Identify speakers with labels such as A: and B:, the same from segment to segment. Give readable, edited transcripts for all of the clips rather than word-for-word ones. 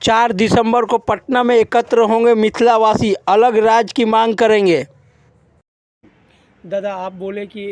A: 4 दिसंबर को पटना में एकत्र होंगे मिथिलावासी, अलग राज्य की मांग करेंगे। दादा आप बोले कि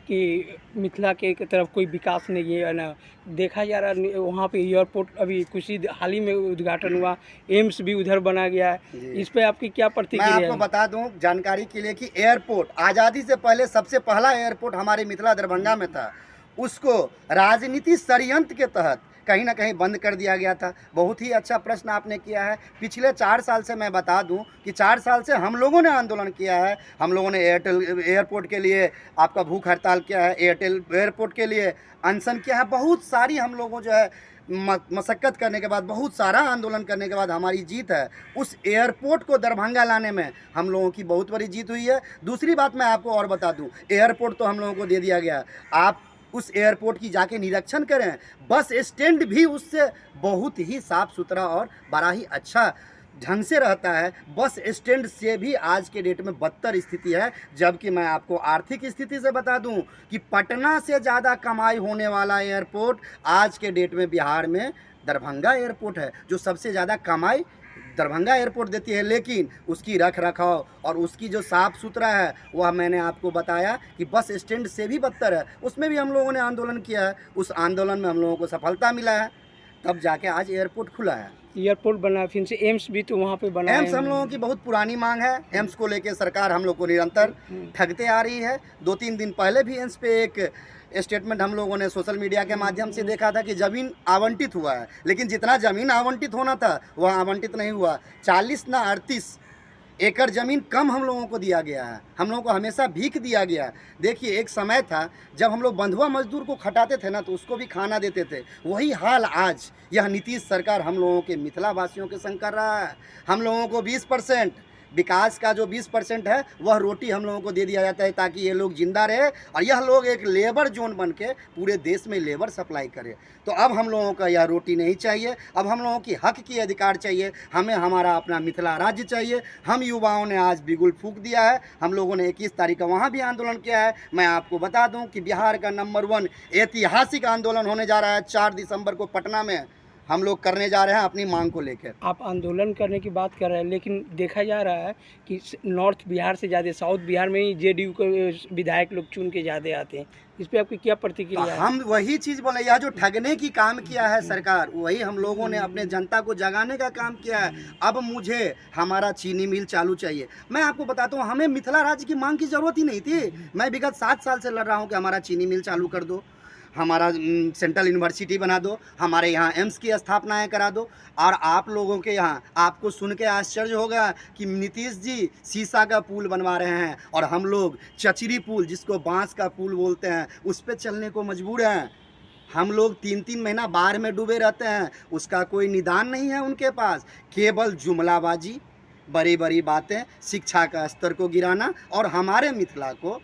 A: मिथिला के एक तरफ कोई विकास नहीं है ना, देखा जा रहा है वहाँ पे एयरपोर्ट अभी कुछ ही हाल ही में उद्घाटन हुआ, एम्स भी उधर बना गया है, इस पे आपकी क्या
B: मैं
A: प्रतिक्रिया
B: आपको
A: है?
B: बता दूं जानकारी के लिए कि एयरपोर्ट आज़ादी से पहले सबसे पहला एयरपोर्ट हमारे मिथिला दरभंगा में था। उसको राजनीति षड्यंत्र के तहत कहीं ना कहीं बंद कर दिया गया था। बहुत ही अच्छा प्रश्न आपने किया है। पिछले 4 साल से मैं बता दूं कि 4 साल से हम लोगों ने आंदोलन किया है। हम लोगों ने एयरटेल एयरपोर्ट के लिए आपका भूख हड़ताल किया है, एयरटेल एयरपोर्ट के लिए अनशन किया है। बहुत सारी हम लोगों जो है मशक्क़त करने के बाद, बहुत सारा आंदोलन करने के बाद हमारी जीत है। उस एयरपोर्ट को दरभंगा लाने में हम लोगों की बहुत बड़ी जीत हुई है। दूसरी बात मैं आपको और बता दूं, एयरपोर्ट तो हम लोगों को दे दिया गया। आप उस एयरपोर्ट की जाके निरीक्षण करें, बस स्टैंड भी उससे बहुत ही साफ़ सुथरा और बड़ा ही अच्छा ढंग से रहता है। बस स्टैंड से भी आज के डेट में बदतर स्थिति है। जबकि मैं आपको आर्थिक स्थिति से बता दूं कि पटना से ज़्यादा कमाई होने वाला एयरपोर्ट आज के डेट में बिहार में दरभंगा एयरपोर्ट है, जो सबसे ज़्यादा कमाई दरभंगा एयरपोर्ट देती है। लेकिन उसकी रख रखाव और उसकी जो साफ़ सुथरा है वह मैंने आपको बताया कि बस स्टैंड से भी बदतर है। उसमें भी हम लोगों ने आंदोलन किया है, उस आंदोलन में हम लोगों को सफलता मिला है, तब जाके आज एयरपोर्ट खुला है।
A: एयरपोर्ट बना, फिर से एम्स भी तो वहाँ पे बना है।
B: एम्स हम लोगों की बहुत पुरानी मांग है। एम्स को लेकर सरकार हम लोग को निरंतर ठगते आ रही है। 2-3 दिन पहले भी एम्स पे एक स्टेटमेंट हम लोगों ने सोशल मीडिया के माध्यम से देखा था कि ज़मीन आवंटित हुआ है, लेकिन जितना ज़मीन आवंटित होना था वह आवंटित नहीं हुआ। 40 ना 38 एकड़ ज़मीन कम हम लोगों को दिया गया है। हम लोगों को हमेशा भीख दिया गया है। देखिए, एक समय था जब हम लोग बंधुआ मजदूर को खटाते थे ना, तो उसको भी खाना देते थे। वही हाल आज यह नीतीश सरकार हम लोगों के मिथिला वासियों के संग कर रहा है। हम लोगों को 20% विकास का जो 20% है वह रोटी हम लोगों को दे दिया जाता है, ताकि ये लोग जिंदा रहे और यह लोग एक लेबर जोन बन के पूरे देश में लेबर सप्लाई करे। तो अब हम लोगों का यह रोटी नहीं चाहिए, अब हम लोगों की हक की अधिकार चाहिए। हमें हमारा अपना मिथिला राज्य चाहिए। हम युवाओं ने आज बिगुल फूंक दिया है। हम लोगों ने 21 तारीख का वहाँ भी आंदोलन किया है। मैं आपको बता दूँ कि बिहार का नंबर 1 ऐतिहासिक आंदोलन होने जा रहा है 4 दिसंबर को पटना में। हम लोग करने जा रहे हैं अपनी मांग को लेकर।
A: आप आंदोलन करने की बात कर रहे हैं, लेकिन देखा जा रहा है कि नॉर्थ बिहार से ज़्यादा साउथ बिहार में ही जेडीयू के विधायक लोग चुन के ज़्यादा आते हैं। इस पे आपकी क्या प्रतिक्रिया है?
B: हम वही चीज़ बोले, यह जो ठगने की काम किया है सरकार, वही हम लोगों ने अपने जनता को जगाने का काम किया है। अब मुझे हमारा चीनी मिल चालू चाहिए। मैं आपको बताता हूँ, हमें मिथिला राज्य की मांग की ज़रूरत ही नहीं थी। मैं विगत 7 साल से लड़ रहा हूँ कि हमारा चीनी मिल चालू कर दो, हमारा सेंट्रल यूनिवर्सिटी बना दो, हमारे यहाँ एम्स की स्थापनाएं करा दो। और आप लोगों के यहाँ, आपको सुन के आश्चर्य होगा कि नीतीश जी शीशा का पुल बनवा रहे हैं और हम लोग चचरी पुल, जिसको बांस का पुल बोलते हैं, उस पर चलने को मजबूर हैं। हम लोग 3-3 महीना बाढ़ में डूबे रहते हैं, उसका कोई निदान नहीं है उनके पास। केवल जुमलाबाजी, बड़ी बड़ी बातें, शिक्षा का स्तर को गिराना, और हमारे मिथिला को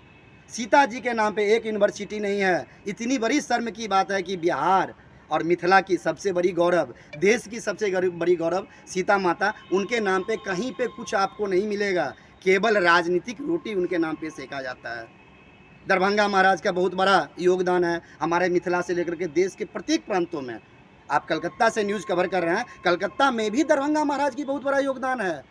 B: सीता जी के नाम पे एक यूनिवर्सिटी नहीं है। इतनी बड़ी शर्म की बात है कि बिहार और मिथिला की सबसे बड़ी गौरव, देश की सबसे बड़ी गौरव सीता माता, उनके नाम पे कहीं पे कुछ आपको नहीं मिलेगा। केवल राजनीतिक रोटी उनके नाम पे सेका जाता है। दरभंगा महाराज का बहुत बड़ा योगदान है हमारे मिथिला से लेकर के देश के प्रत्येक प्रांतों में। आप कलकत्ता से न्यूज़ कवर कर रहे हैं, कलकत्ता में भी दरभंगा महाराज की बहुत बड़ा योगदान है।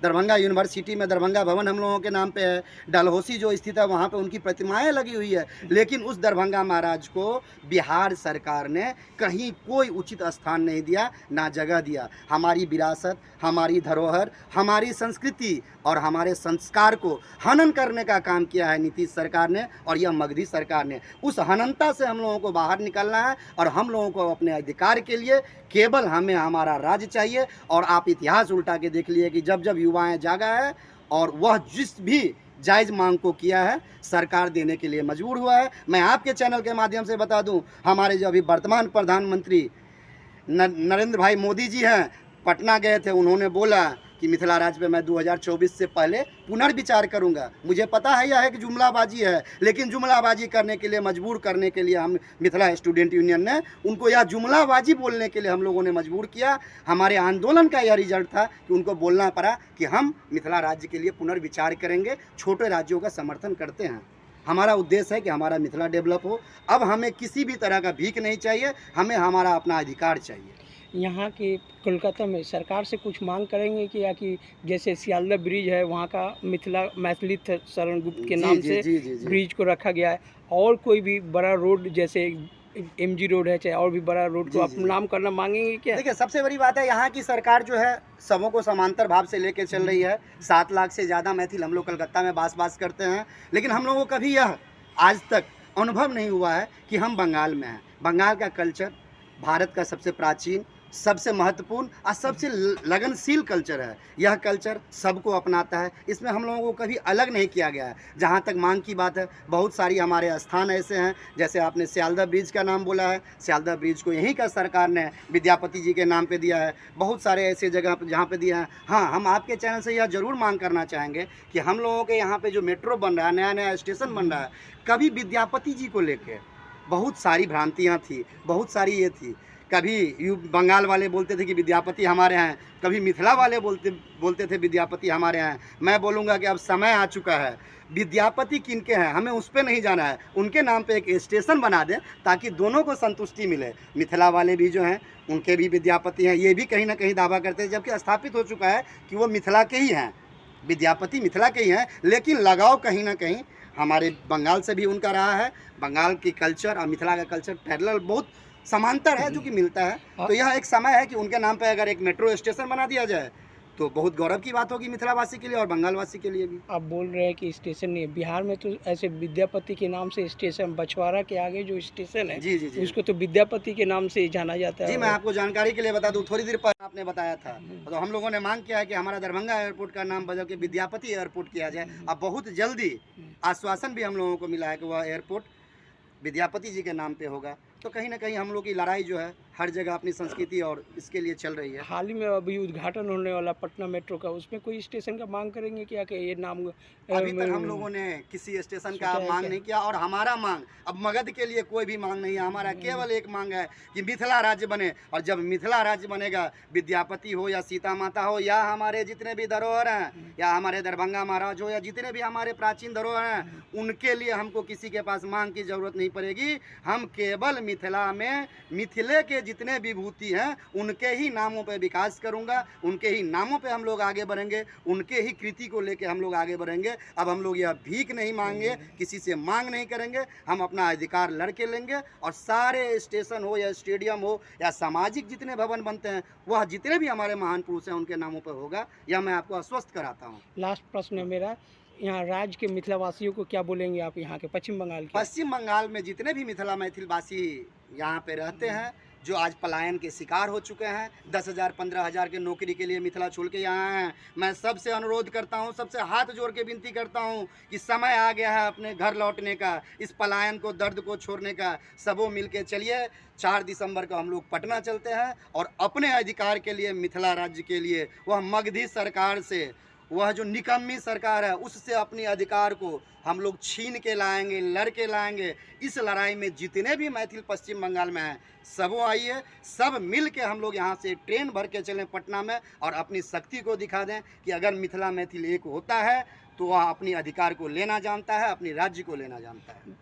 B: दरभंगा यूनिवर्सिटी में दरभंगा भवन हम लोगों के नाम पे है। डलहौसी जो स्थित है वहाँ पे उनकी प्रतिमाएं लगी हुई है। लेकिन उस दरभंगा महाराज को बिहार सरकार ने कहीं कोई उचित स्थान नहीं दिया, ना जगह दिया। हमारी विरासत, हमारी धरोहर, हमारी संस्कृति और हमारे संस्कार को हनन करने का काम किया है नीतीश सरकार ने और यह मगधी सरकार ने। उस हननता से हम लोगों को बाहर निकलना है और हम लोगों को अपने अधिकार के लिए केवल हमें हमारा राज्य चाहिए। और आप इतिहास उल्टा के देख लिए कि जब जब युवाएं जागा है और वह जिस भी जायज़ मांग को किया है, सरकार देने के लिए मजबूर हुआ है। मैं आपके चैनल के माध्यम से बता दूं, हमारे जो अभी वर्तमान प्रधानमंत्री नरेंद्र भाई मोदी जी हैं, पटना गए थे। उन्होंने बोला कि मिथिला राज्य पे मैं 2024 से पहले पुनर्विचार करूंगा। मुझे पता है यह है कि जुमलाबाजी है, लेकिन जुमलाबाजी करने के लिए, मजबूर करने के लिए हम मिथिला स्टूडेंट यूनियन ने उनको यह जुमलाबाजी बोलने के लिए हम लोगों ने मजबूर किया। हमारे आंदोलन का यह रिजल्ट था कि उनको बोलना पड़ा कि हम मिथिला राज्य के लिए पुनर्विचार करेंगे, छोटे राज्यों का समर्थन करते हैं। हमारा उद्देश्य है कि हमारा मिथिला डेवलप हो। अब हमें किसी भी तरह का भीख नहीं चाहिए, हमें हमारा अपना अधिकार चाहिए।
A: यहाँ के कोलकाता में सरकार से कुछ मांग करेंगे कि या कि जैसे सियालदह ब्रिज है वहाँ का मैथिली शरण गुप्त के
B: जी
A: नाम
B: जी
A: से
B: जी जी जी
A: ब्रिज को रखा गया है, और कोई भी बड़ा रोड जैसे एमजी रोड है चाहे और भी बड़ा रोड को
B: जी
A: आप
B: जी जी।
A: नाम करना मांगेंगे क्या?
B: देखिए सबसे बड़ी बात है यहाँ की सरकार जो है सबों को समांतर भाव से लेके चल रही है। 7 लाख से ज़्यादा मैथिल हम लोग कलकत्ता में बास करते हैं, लेकिन हम लोगों को कभी यह आज तक अनुभव नहीं हुआ है कि हम बंगाल में हैं। बंगाल का कल्चर भारत का सबसे प्राचीन, सबसे महत्वपूर्ण और सबसे लगनशील कल्चर है। यह कल्चर सबको अपनाता है, इसमें हम लोगों को कभी अलग नहीं किया गया है। जहाँ तक मांग की बात है, बहुत सारी हमारे स्थान ऐसे हैं, जैसे आपने सियालदह ब्रिज का नाम बोला है, सियालदह ब्रिज को यहीं का सरकार ने विद्यापति जी के नाम पे दिया है। बहुत सारे ऐसे जगह जहाँ पे दिया है। हाँ, हम आपके चैनल से यह ज़रूर मांग करना चाहेंगे कि हम लोगों के यहाँ पे जो मेट्रो बन रहा है, नया नया स्टेशन बन रहा है, कभी विद्यापति जी को लेके बहुत सारी भ्रांतियाँ थी, बहुत सारी ये थी। कभी बंगाल वाले बोलते थे कि विद्यापति हमारे हैं, कभी मिथिला वाले बोलते थे विद्यापति हमारे हैं। मैं बोलूँगा कि अब समय आ चुका है, विद्यापति किनके हैं हमें उस पर नहीं जाना है, उनके नाम पे एक स्टेशन बना दें ताकि दोनों को संतुष्टि मिले। मिथिला वाले भी जो हैं उनके भी विद्यापति हैं, ये भी कहीं ना कहीं दावा करते हैं, जबकि स्थापित हो चुका है कि वो मिथिला के ही हैं, विद्यापति मिथिला के ही हैं, लेकिन लगाव कहीं ना कहीं हमारे बंगाल से भी उनका रहा है। बंगाल की कल्चर और मिथिला का कल्चर पैरेलल बहुत समांतर है जो कि मिलता है। तो यह एक समय है कि उनके नाम पे अगर एक मेट्रो स्टेशन बना दिया जाए तो बहुत गौरव की बात होगी मिथिलावासी के लिए और बंगालवासी के लिए भी।
A: आप बोल रहे हैं कि स्टेशन नहीं है बिहार में, तो ऐसे विद्यापति के नाम से स्टेशन, बछवाड़ा के आगे जो स्टेशन है
B: जी जी जी,
A: उसको तो विद्यापति के नाम से ही जाना जाता है।
B: जी मैं आपको जानकारी के लिए बता दूं, थोड़ी देर पर आपने बताया था, तो हम लोगों ने मांग किया है कि हमारा दरभंगा एयरपोर्ट का नाम बदल के विद्यापति एयरपोर्ट किया जाए। अब बहुत जल्दी आश्वासन भी हम लोगों को मिला है कि वह एयरपोर्ट विद्यापति जी के नाम पे होगा। तो कहीं ना कहीं हम लोग की लड़ाई जो है हर जगह अपनी संस्कृति और इसके लिए चल रही है।
A: हाल ही में अभी उद्घाटन होने वाला पटना मेट्रो का, उसमें कोई स्टेशन का मांग करेंगे क्या कि ये नाम?
B: अभी तक हम लोगों ने किसी स्टेशन का
A: सोचा है
B: मांग
A: क्या?
B: नहीं किया, और हमारा मांग अब मगध के लिए कोई भी मांग नहीं है। हमारा केवल एक मांग है कि मिथिला राज्य बने, और जब मिथिला राज्य बनेगा, विद्यापति हो या सीता माता हो या हमारे जितने भी धरोहर हैं, या हमारे दरभंगा महाराज हो या जितने भी हमारे प्राचीन धरोहर हैं, उनके लिए हमको किसी के पास मांग की जरूरत नहीं पड़ेगी। हम केवल मिथिला में मिथिले के जितने विभूति हैं उनके ही नामों पे विकास करूंगा, उनके ही नामों पे हम लोग आगे बढ़ेंगे, उनके ही कृति को लेके हम लोग आगे बढ़ेंगे। अब हम लोग यह भीख नहीं मांगे, किसी से मांग नहीं करेंगे, हम अपना अधिकार लड़के लेंगे। और सारे स्टेशन हो या स्टेडियम हो या सामाजिक जितने भवन बनते हैं, वह जितने भी हमारे महान पुरुष हैं उनके नामों पर होगा, यह मैं आपको आश्वस्त कराता हूँ।
A: लास्ट प्रश्न है मेरा, यहाँ राज्य के मिथिलावासियों को क्या बोलेंगे आप, यहाँ के पश्चिम बंगाल के?
B: पश्चिम बंगाल में जितने भी मिथिला मैथिलवासी यहाँ पे रहते हैं, जो आज पलायन के शिकार हो चुके हैं, 10,000 15,000 के नौकरी के लिए मिथिला छोड़ के यहाँ हैं, मैं सबसे अनुरोध करता हूँ, सबसे हाथ जोड़ के विनती करता हूँ कि समय आ गया है अपने घर लौटने का, इस पलायन को, दर्द को छोड़ने का। सबों मिल के चलिए, 4 दिसंबर को हम लोग पटना चलते हैं और अपने अधिकार के लिए, मिथिला राज्य के लिए, वह मगधी सरकार से, वह जो निकम्मी सरकार है उससे अपनी अधिकार को हम लोग छीन के लाएंगे, लड़ के लाएंगे। इस लड़ाई में जितने भी मैथिल पश्चिम बंगाल में हैं, सबों आइए, सब मिल के हम लोग यहाँ से ट्रेन भर के चलें पटना में और अपनी शक्ति को दिखा दें कि अगर मिथिला मैथिल एक होता है तो वह अपनी अधिकार को लेना जानता है, अपनी राज्य को लेना जानता है।